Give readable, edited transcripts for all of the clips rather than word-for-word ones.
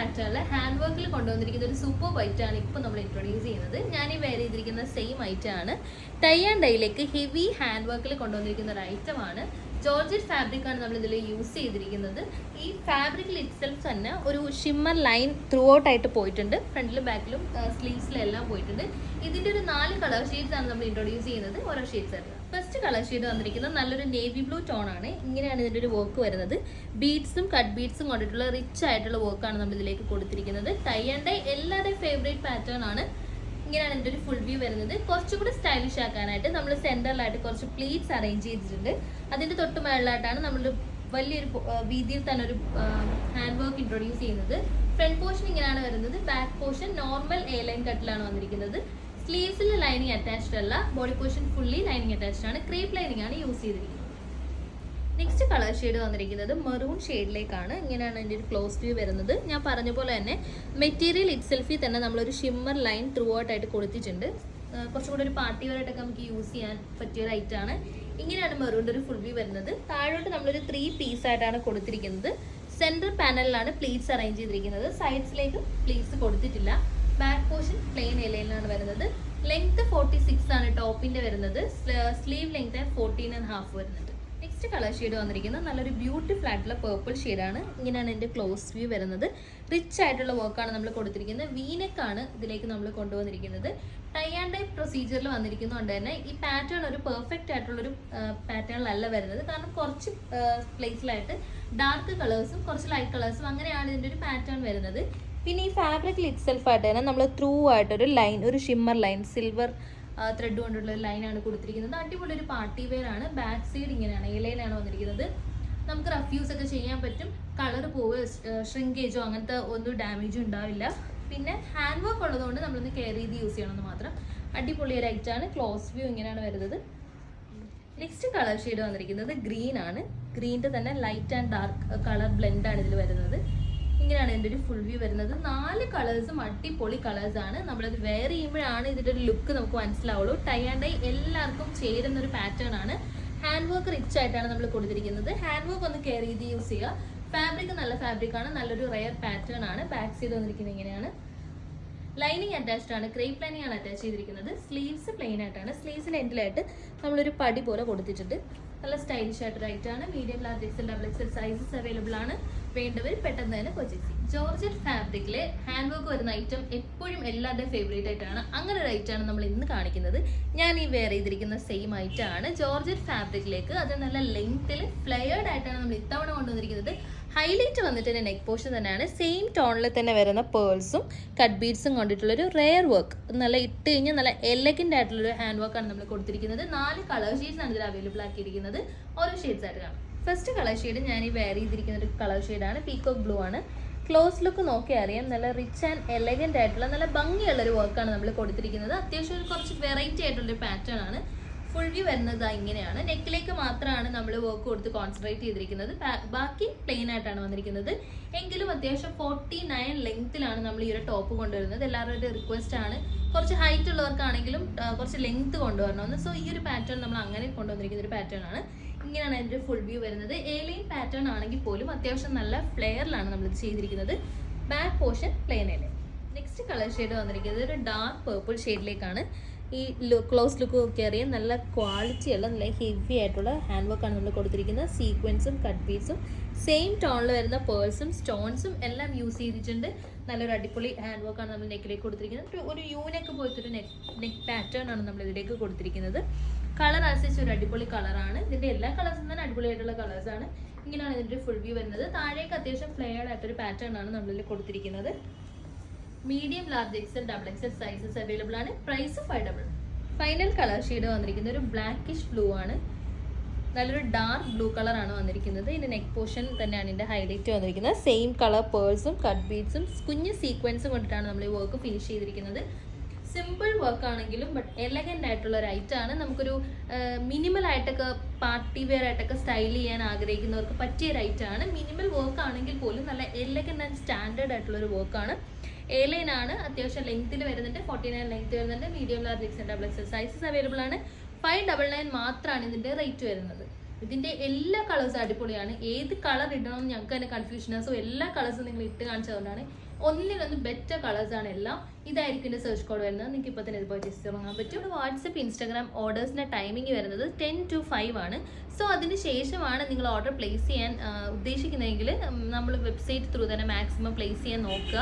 പാറ്റേണിൽ ഹാൻഡ് വർക്കിൽ കൊണ്ടുവന്നിരിക്കുന്ന ഒരു സൂപ്പർ വൈറ്റ് ആണ് ഇപ്പോൾ നമ്മൾ ഇൻട്രൊഡ്യൂസ് ചെയ്യുന്നത്. ഞാൻ ഈ വെയർ ചെയ്തിരിക്കുന്ന സെയിം ഐറ്റം ആണ്. ടൈ ആൻഡ് ഡൈയിലേക്ക് ഹെവി ഹാൻഡ് വർക്കിൽ കൊണ്ടുവന്നിരിക്കുന്ന ഒരു ഐറ്റം ആണ്. ജോർജറ്റ് ഫാബ്രിക് ആണ് നമ്മൾ ഇതിൽ യൂസ് ചെയ്തിരിക്കുന്നത്. ഈ ഫാബ്രിക്കിൽ ഇറ്റ്സെൽഫ് തന്നെ ഒരു ഷിമ്മർ ലൈൻ ത്രൂ ഔട്ട് ആയിട്ട് പോയിട്ടുണ്ട്. ഫ്രണ്ടിലും ബാക്കിലും സ്ലീവ്സിലും എല്ലാം പോയിട്ടുണ്ട്. ഇതിൻ്റെ ഒരു 4 കളർ ഷെയ്ഡ്സ് ആണ് നമ്മൾ ഇൻട്രൊഡ്യൂസ് ചെയ്യുന്നത്. ഓരോ ഷെയ്ഡ്സ് ആണ്. ഫസ്റ്റ് കളർ ഷെയ്ഡ് വന്നിരിക്കുന്നത് നല്ലൊരു നേവി ബ്ലൂ ടോൺ ആണ്. ഇങ്ങനെയാണ് ഇതിൻ്റെ ഒരു വർക്ക് വരുന്നത്. ബീഡ്സും കട്ട് ബീഡ്സും കൊണ്ടിട്ടുള്ള റിച്ച് ആയിട്ടുള്ള വർക്കാണ് നമ്മൾ ഇതിലേക്ക് കൊടുത്തിരിക്കുന്നത്. ടൈ ആൻഡ് ഡൈ എല്ലാവരുടെയും ഫേവറേറ്റ് പാറ്റേൺ ആണ്. ഇങ്ങനെയാണ് ഇതിൻ്റെ ഒരു ഫുൾ വ്യൂ വരുന്നത്. കുറച്ചുകൂടി സ്റ്റൈലിഷ് ആക്കാനായിട്ട് നമ്മൾ സെൻറ്ററിലായിട്ട് കുറച്ച് പ്ലീറ്റ്സ് അറേഞ്ച് ചെയ്തിട്ടുണ്ട്. അതിൻ്റെ തൊട്ട് മുകളിലായിട്ടാണ് നമ്മളൊരു വലിയൊരു വീതിയിൽ തന്നെ ഒരു ഹാൻഡ് വർക്ക് ഇൻട്രൊഡ്യൂസ് ചെയ്യുന്നത്. ഫ്രണ്ട് പോർഷൻ ഇങ്ങനെയാണ് വരുന്നത്. Back portion normal A line കട്ടിലാണ് വന്നിരിക്കുന്നത്. സ്ലീവ്സിൽ ലൈനിങ് അറ്റാച്ച്ഡ് അല്ല. Body portion fully lining attached ആണ്. ക്രേപ്പ് ലൈനിങ് ആണ് യൂസ് ചെയ്തിരിക്കുന്നത്. നെക്സ്റ്റ് കളർ ഷെയ്ഡ് വന്നിരിക്കുന്നത് മെറൂൺ ഷെയ്ഡിലേക്കാണ്. ഇങ്ങനെയാണ് എൻ്റെ ഒരു ക്ലോസ് വ്യൂ വരുന്നത്. ഞാൻ പറഞ്ഞ പോലെ തന്നെ മെറ്റീരിയൽ ഇറ്റ്സെൽഫിൽ തന്നെ നമ്മളൊരു ഷിമ്മർ ലൈൻ ത്രൂ ഔട്ട് ആയിട്ട് കൊടുത്തിട്ടുണ്ട്. കുറച്ചുകൂടി ഒരു പാർട്ടി വെയർ ആയിട്ടൊക്കെ നമുക്ക് യൂസ് ചെയ്യാൻ പറ്റിയ ഒരു ഐറ്റം ആണ്. ഇങ്ങനെയാണ് മെറൂണിൻ്റെ ഒരു ഫുൾ വ്യൂ വരുന്നത്. താഴോട്ട് നമ്മളൊരു 3 പീസ് ആയിട്ടാണ് കൊടുത്തിരിക്കുന്നത്. സെൻട്രൽ പാനലിലാണ് പ്ലീറ്റ്സ് അറേഞ്ച് ചെയ്തിരിക്കുന്നത്. സൈഡ്സിലേക്ക് പ്ലീറ്റ്സ് കൊടുത്തിട്ടില്ല. ബാക്ക് പോർഷൻ പ്ലെയിൻ എലയിലാണ് വരുന്നത്. ലെങ്ത് 46 ആണ് ടോപ്പിന്റെ വരുന്നത്. സ്ലീവ് ലെങ്ത് 14.5 വരുന്നുണ്ട്. നെക്സ്റ്റ് കളർ ഷെയ്ഡ് വന്നിരിക്കുന്നത് നല്ലൊരു ബ്യൂട്ടിഫുൾ ആയിട്ടുള്ള പേർപ്പിൾ ഷെയ്ഡാണ്. ഇങ്ങനെയാണ് എൻ്റെ ക്ലോസ് വ്യൂ വരുന്നത്. റിച്ച് ആയിട്ടുള്ള വർക്കാണ് നമ്മൾ കൊടുത്തിരിക്കുന്നത്. വീനെക്കാണ് ഇതിലേക്ക് നമ്മൾ കൊണ്ടുവന്നിരിക്കുന്നത്. ടൈ ആൻഡ് ഡൈ പ്രൊസീജിയറിൽ വന്നിരിക്കുന്നതുകൊണ്ട് തന്നെ ഈ പാറ്റേൺ ഒരു പെർഫെക്റ്റ് ആയിട്ടുള്ളൊരു പാറ്റേണിലല്ല വരുന്നത്. കാരണം കുറച്ച് പ്ലേസിലായിട്ട് ഡാർക്ക് കളേഴ്സും കുറച്ച് ലൈറ്റ് കളേഴ്സും അങ്ങനെയാണ് ഇതിൻ്റെ ഒരു പാറ്റേൺ വരുന്നത്. പിന്നെ ഈ ഫാബ്രിക്കിൽ ഇറ്റ്സെൽഫ് ആയിട്ട് തന്നെ നമ്മൾ ത്രൂ ആയിട്ടൊരു ലൈൻ, ഒരു ഷിമ്മർ ലൈൻ, സിൽവർ ത്രെഡ് കൊണ്ടുള്ള ഒരു ലൈനാണ് കൊടുത്തിരിക്കുന്നത്. അടിപൊളി ഒരു പാർട്ടി വെയർ ആണ്. ബാക്ക് സൈഡ് ഇങ്ങനെയാണ്, ഇലയിലാണ് വന്നിരിക്കുന്നത്. നമുക്ക് റഫ് യൂസ് ഒക്കെ ചെയ്യാൻ പറ്റും. കളർ പോവോ ഷ്രിങ്കേജോ അങ്ങനത്തെ ഒന്നും ഡാമേജും ഉണ്ടാവില്ല. പിന്നെ ഹാൻഡ് വർക്ക് ഉള്ളതുകൊണ്ട് നമ്മളൊന്ന് കെയർ ചെയ്ത് യൂസ് ചെയ്യണമെന്ന് മാത്രം. അടിപൊളി ഒരു ഐറ്റാണ്. ക്ലോസ് വ്യൂ ഇങ്ങനെയാണ് വരുന്നത്. നെക്സ്റ്റ് കളർ ഷെയ്ഡ് വന്നിരിക്കുന്നത് ഗ്രീൻ ആണ്. ഗ്രീനിൻ്റെ തന്നെ ലൈറ്റ് ആൻഡ് ഡാർക്ക് കളർ ബ്ലെൻഡാണ് ഇതിൽ വരുന്നത്. ഇങ്ങനെയാണ് ഇതിൻ്റെ ഒരു ഫുൾ വ്യൂ വരുന്നത്. 4 കളേഴ്സും അടിപൊളി കളേഴ്സാണ്. നമ്മളത് വെയർ ചെയ്യുമ്പോഴാണ് ഇതിൻ്റെ ഒരു ലുക്ക് നമുക്ക് മനസ്സിലാവുള്ളൂ. ടൈ ആൻഡ് ഡൈ എല്ലാവർക്കും ചേരുന്ന ഒരു പാറ്റേൺ ആണ്. ഹാൻഡ് വർക്ക് റിച്ച് ആയിട്ടാണ് നമ്മൾ കൊടുത്തിരിക്കുന്നത്. ഹാൻഡ് വർക്ക് ഒന്ന് കെയർ ചെയ്ത് യൂസ് ചെയ്യുക. ഫാബ്രിക് നല്ല ഫാബ്രിക് ആണ്. നല്ലൊരു റെയർ പാറ്റേൺ ആണ്. ബാക്ക് സൈഡ് വന്നിരിക്കുന്നത് ഇങ്ങനെയാണ്. ലൈനിങ് അറ്റാച്ച്ഡ് ആണ്. ക്രേപ്പ് ലൈനിങ് ആണ് അറ്റാച്ച് ചെയ്തിരിക്കുന്നത്. സ്ലീവ്സ് പ്ലെയിൻ ആയിട്ടാണ്. സ്ലീവ്സിൻ്റെ എൻഡിലായിട്ട് നമ്മളൊരു പടി പോലെ കൊടുത്തിട്ടുണ്ട്. നല്ല സ്റ്റൈലിഷ് ആയിട്ടൊരു ഐറ്റാണ്. Medium, large XL, double XL sizes available ആണ്. വേണ്ടവർ പെട്ടെന്ന് തന്നെ പർച്ചേസ് ചെയ്യും. ജോർജറ്റ് ഫാബ്രിക്കിലെ ഹാൻഡ് വർക്ക് വരുന്ന ഐറ്റം എപ്പോഴും എല്ലാവരുടെയും ഫേവറേറ്റ് ആയിട്ടാണ്. അങ്ങനെ ഒരു ഐറ്റമാണ് നമ്മൾ ഇന്ന് കാണിക്കുന്നത്. ഞാൻ ഈ വെയർ ചെയ്തിരിക്കുന്ന സെയിം ഐറ്റം ആണ്. ജോർജറ്റ് ഫാബ്രിക്കിലേക്ക് അത് നല്ല ലെങ്ത്തിൽ ഫ്ലെയർഡ് ആയിട്ടാണ് നമ്മൾ ഇത്തവണ കൊണ്ടുവന്നിരിക്കുന്നത്. ഹൈലൈറ്റ് വന്നിട്ട് തന്നെ നെക്ക് പോർഷൻ തന്നെയാണ്. സെയിം ടോണിൽ തന്നെ വരുന്ന പേൾസും കട്ട് ബീഡ്സും കൊണ്ടിട്ടുള്ളൊരു റെയർ വർക്ക്. നല്ല ഇട്ട് കഴിഞ്ഞാൽ നല്ല എലഗൻ്റ് ആയിട്ടുള്ളൊരു ഹാൻഡ് വർക്കാണ് നമ്മൾ കൊടുത്തിരിക്കുന്നത്. 4 കളർ ഷെയ്ഡ്സ് ആണ് ഇതിൽ അവൈലബിൾ ആക്കിയിരിക്കുന്നത്. ഓരോ ഷെയ്ഡ്സ് ആയിട്ട് കാണാം. ഫസ്റ്റ് കളർ ഷെയ്ഡ് ഞാൻ ഈ വെയർ ചെയ്തിരിക്കുന്ന ഒരു കളർ ഷെയ്ഡാണ്. പീക്കോക്ക് ബ്ലൂ ആണ്. ക്ലോസ് ലുക്ക് നോക്കി അറിയാം. നല്ല റിച്ച് ആൻഡ് എലഗൻ്റ് ആയിട്ടുള്ള നല്ല ഭംഗിയുള്ളൊരു വർക്കാണ് നമ്മൾ കൊടുത്തിരിക്കുന്നത്. അത്യാവശ്യം ഒരു കുറച്ച് വെറൈറ്റി ആയിട്ടുള്ളൊരു പാറ്റേൺ ആണ്. ഫുൾ വ്യൂ വരുന്നത് ഇങ്ങനെയാണ്. നെക്കിലേക്ക് മാത്രമാണ് നമ്മൾ വർക്ക് കൊടുത്ത് കോൺസെൻട്രേറ്റ് ചെയ്തിരിക്കുന്നത്. ബാക്കി പ്ലെയിൻ ആയിട്ടാണ് വന്നിരിക്കുന്നത്. എങ്കിലും അത്യാവശ്യം 49 ലെങ്ത്തിലാണ് നമ്മൾ ഈ ഒരു ടോപ്പ് കൊണ്ടുവരുന്നത്. എല്ലാവരുടെ റിക്വസ്റ്റ് ആണ്. കുറച്ച് ഹൈറ്റ് ഉള്ളവർക്കാണെങ്കിലും കുറച്ച് ലെങ്ത്ത് കൊണ്ടുവരണമെന്ന്. സോ ഈ ഒരു പാറ്റേൺ നമ്മൾ അങ്ങനെ കൊണ്ടുവന്നിരിക്കുന്ന ഒരു പാറ്റേൺ ആണ്. ഇങ്ങനെയാണ് അതിൻ്റെ ഫുൾ വ്യൂ വരുന്നത്. എ ലൈൻ പാറ്റേൺ ആണെങ്കിൽ പോലും അത്യാവശ്യം നല്ല ഫ്ലെയറിലാണ് നമ്മളിത് ചെയ്തിരിക്കുന്നത്. Back portion plain A line. Next colour shade വന്നിരിക്കുന്നത് ഒരു ഡാർക്ക് പേർപ്പിൾ ഷെയ്ഡിലേക്കാണ്. ഈ ക്ലോസ് ലുക്ക് ഒക്കെ അറിയാം. നല്ല ക്വാളിറ്റിയുള്ള നല്ല ഹെവി ആയിട്ടുള്ള ഹാൻഡ് വർക്കാണ് നമ്മൾ കൊടുത്തിരിക്കുന്നത്. സീക്വൻസും കട്ട് ബീഡ്സും സെയിം ടോണിൽ വരുന്ന പേഴ്സും സ്റ്റോൺസും എല്ലാം യൂസ് ചെയ്തിട്ടുണ്ട്. നല്ലൊരു അടിപൊളി ഹാൻഡ് വർക്കാണ് നമ്മൾ നെക്കിലേക്ക് കൊടുത്തിരിക്കുന്നത്. ഒരു യൂനെക്ക് പോലത്തൊരു നെക്ക് പാറ്റേൺ ആണ് നമ്മൾ ഇതിലേക്ക് കൊടുത്തിരിക്കുന്നത്. കളർ അനുസരിച്ച് ഒരു അടിപൊളി കളറാണ്. ഇതിൻ്റെ എല്ലാ കളേഴ്സും തന്നെ അടിപൊളിയായിട്ടുള്ള കളേഴ്സാണ്. ഇങ്ങനെയാണ് ഇതിൻ്റെ ഫുൾ വ്യൂ വരുന്നത്. താഴേക്ക് അത്യാവശ്യം ഫ്ലെയർഡ് ആയിട്ടൊരു പാറ്റേൺ ആണ് നമ്മളിൽ കൊടുത്തിരിക്കുന്നത്. Medium, large XL, double XL sizes available ആണ്. പ്രൈസ് 500. ഫൈനൽ കളർ ഷെയ്ഡ് വന്നിരിക്കുന്നത് ഒരു ബ്ലാക്കിഷ് ബ്ലൂ ആണ്. നല്ലൊരു ഡാർക്ക് ബ്ലൂ കളറാണ് വന്നിരിക്കുന്നത്. ഇതിൻ്റെ നെക്ക് പോർഷൻ തന്നെയാണ് ഇതിൻ്റെ ഹൈലൈറ്റ് വന്നിരിക്കുന്നത്. സെയിം കളർ പേഴ്സും കട്ട് ബീഡ്സും കുഞ്ഞ് സീക്വൻസും കൊണ്ടിട്ടാണ് നമ്മൾ ഈ വർക്ക് ഫിനിഷ് ചെയ്തിരിക്കുന്നത്. സിമ്പിൾ വർക്ക് ആണെങ്കിലും ബട്ട് എലഗൻ്റ് ആയിട്ടുള്ള ഒരു ഐറ്റമാണ്. നമുക്കൊരു മിനിമൽ ആയിട്ടൊക്കെ പാർട്ടി വെയർ ആയിട്ടൊക്കെ സ്റ്റൈൽ ചെയ്യാൻ ആഗ്രഹിക്കുന്നവർക്ക് പറ്റിയ ഒരു ഐറ്റമാണ്. മിനിമൽ വർക്ക് ആണെങ്കിൽ പോലും നല്ല എലഗൻ്റ് ആൻഡ് സ്റ്റാൻഡേർഡ് ആയിട്ടുള്ളൊരു വർക്കാണ്. എ ലൈൻ ആണ്. അത്യാവശ്യം ലെങ്ത്തിൽ വരുന്നുണ്ട്. 49 ലെങ്ത് വരുന്നുണ്ട്. Medium, large XL, double XL sizes available ആണ്. 599 മാത്രമാണ് ഇതിൻ്റെ റേറ്റ് വരുന്നത്. ഇതിൻ്റെ എല്ലാ കളേഴ്സും അടിപൊളിയാണ്. ഏത് കളർ ഇടണമെന്ന് ഞങ്ങൾക്ക് തന്നെ കൺഫ്യൂഷനാണ്. സോ എല്ലാ കളേഴ്സും നിങ്ങൾ ഇട്ട് കാണിച്ചതുകൊണ്ടാണ് ഒന്നിനൊന്ന് ബെറ്റർ കളേഴ്സാണ് എല്ലാം. ഇതായിരിക്കും എൻ്റെ സെർച്ച് കോഡ് വരുന്നത്. നിങ്ങൾക്ക് ഇപ്പോൾ തന്നെ ഇത് പർച്ചേസ് തുടങ്ങാൻ പറ്റും. വാട്സപ്പ് ഇൻസ്റ്റാഗ്രാം ഓർഡേഴ്സിൻ്റെ ടൈമിംഗ് വരുന്നത് 10 to 5 ആണ്. സോ അതിന് ശേഷമാണ് നിങ്ങൾ ഓർഡർ പ്ലേസ് ചെയ്യാൻ ഉദ്ദേശിക്കുന്നതെങ്കിൽ നമ്മൾ വെബ്സൈറ്റ് ത്രൂ തന്നെ മാക്സിമം പ്ലേസ് ചെയ്യാൻ നോക്കുക.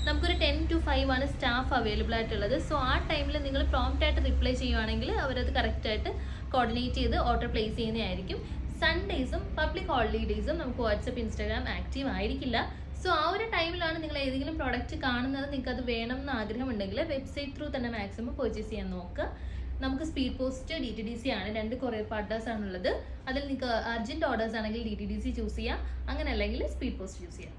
നമുക്കൊരു 10 to 5 ആണ് സ്റ്റാഫ് അവൈലബിൾ ആയിട്ടുള്ളത്. സോ ആ ടൈമിൽ നിങ്ങൾ പ്രോംപ്റ്റ് ആയിട്ട് റിപ്ലൈ ചെയ്യുവാണെങ്കിൽ അവരത് കറക്റ്റായിട്ട് കോർഡിനേറ്റ് ചെയ്ത് ഓർഡർ പ്ലേസ് ചെയ്യുന്നതായിരിക്കും. സൺഡേയ്സും പബ്ലിക് ഹോളിഡേയ്സും നമുക്ക് വാട്സപ്പ് ഇൻസ്റ്റാഗ്രാം ആക്റ്റീവ് ആയിരിക്കില്ല. സോ ആ ഒരു ടൈമിലാണ് നിങ്ങൾ ഏതെങ്കിലും പ്രോഡക്റ്റ് കാണുന്നത്, നിങ്ങൾക്ക് അത് വേണം എന്ന് ആഗ്രഹമുണ്ടെങ്കിൽ വെബ്സൈറ്റ് ത്രൂ തന്നെ മാക്സിമം പർച്ചേസ് ചെയ്യാൻ നോക്കുക. നമുക്ക് സ്പീഡ് പോസ്റ്റ് DTDC ആണ്, 2 കൊറിയർ പാർട്ട്നേഴ്സ് ആണുള്ളത്. അതിൽ നിങ്ങൾക്ക് അർജൻറ്റ് ഓർഡേഴ്സ് ആണെങ്കിൽ DTDC ചൂസ് ചെയ്യാം, അങ്ങനെ അല്ലെങ്കിൽ സ്പീഡ് പോസ്റ്റ് യൂസ് ചെയ്യാം.